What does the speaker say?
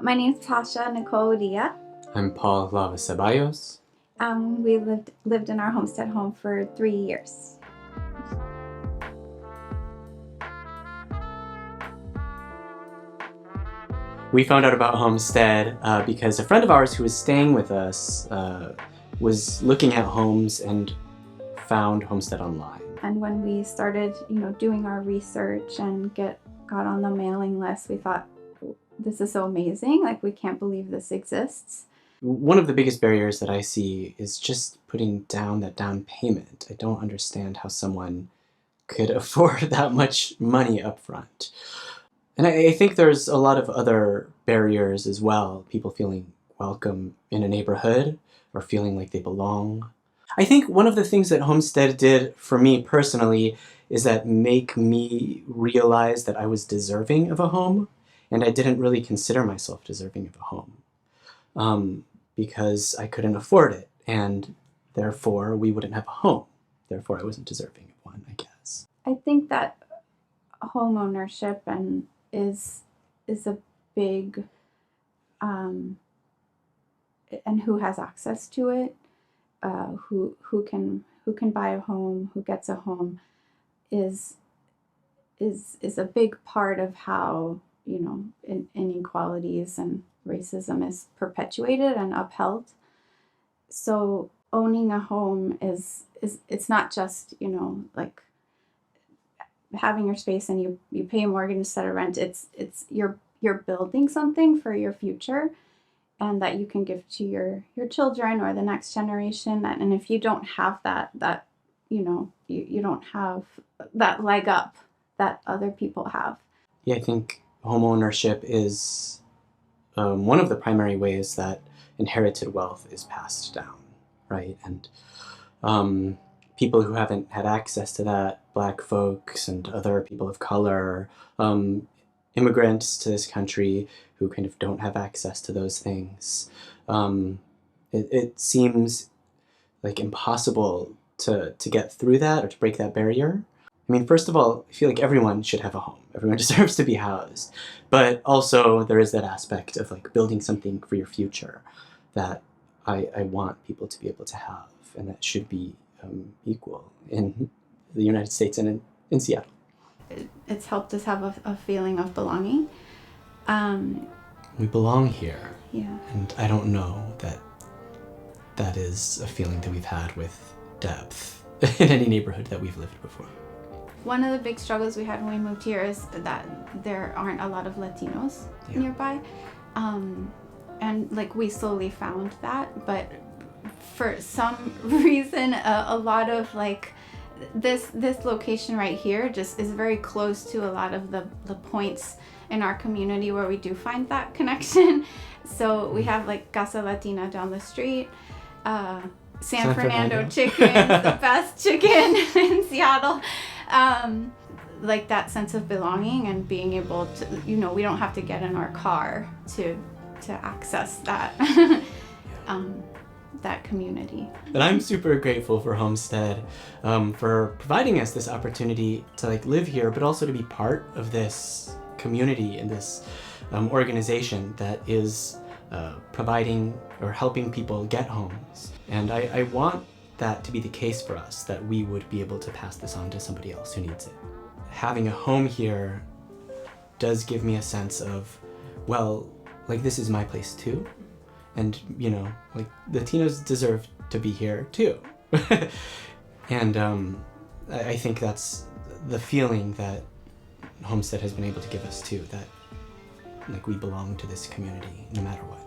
My name is Tasha Nicole Dia. I'm Paul Lava Ceballos. We lived in our homestead home for 3 years. We found out about Homestead because a friend of ours who was staying with us was looking at homes and found Homestead online. And when we started, doing our research and got on the mailing list, we thought, this is so amazing. Like, we can't believe this exists. One of the biggest barriers that I see is just putting down that down payment. I don't understand how someone could afford that much money up front. And I think there's a lot of other barriers as well. People feeling welcome in a neighborhood or feeling like they belong. I think one of the things that Homestead did for me personally is that make me realize that I was deserving of a home, and I didn't really consider myself deserving of a home because I couldn't afford it, and therefore we wouldn't have a home. Therefore I wasn't deserving of one, I guess. I think that home ownership is a big, and who has access to it, who can buy a home, who gets a home, is a big part of how inequalities and racism is perpetuated and upheld. So owning a home is it's not just like having your space and you pay a mortgage instead of rent. It's you're building something for your future, and that you can give to your children or the next generation. And if you don't have that you don't have that leg up that other people have. Yeah, I think home ownership is one of the primary ways that inherited wealth is passed down, right? And people who haven't had access to that, Black folks and other people of color, immigrants to this country who kind of don't have access to those things, it seems like impossible to get through that or to break that barrier. I mean, first of all, I feel like everyone should have a home. Everyone deserves to be housed. But also there is that aspect of like building something for your future that I want people to be able to have, and that should be equal in the United States and in Seattle. It's helped us have a feeling of belonging. We belong here. Yeah. And I don't know that is a feeling that we've had with depth in any neighborhood that we've lived before. One of the big struggles we had when we moved here is that there aren't a lot of Latinos nearby. And like we slowly found that, but for some reason, a lot of like this location right here just is very close to a lot of the points in our community where we do find that connection. So we have like Casa Latina down the street, San Fernando chicken, the best chicken in Seattle. Like that sense of belonging and being able to, we don't have to get in our car to access that that community. And I'm super grateful for Homestead for providing us this opportunity to like live here, but also to be part of this community and this organization that is providing or helping people get homes. And I want that to be the case for us, that we would be able to pass this on to somebody else who needs it. Having a home here does give me a sense of, well, like this is my place too. And, like Latinos deserve to be here too. And I think that's the feeling that Homestead has been able to give us too, that like we belong to this community no matter what.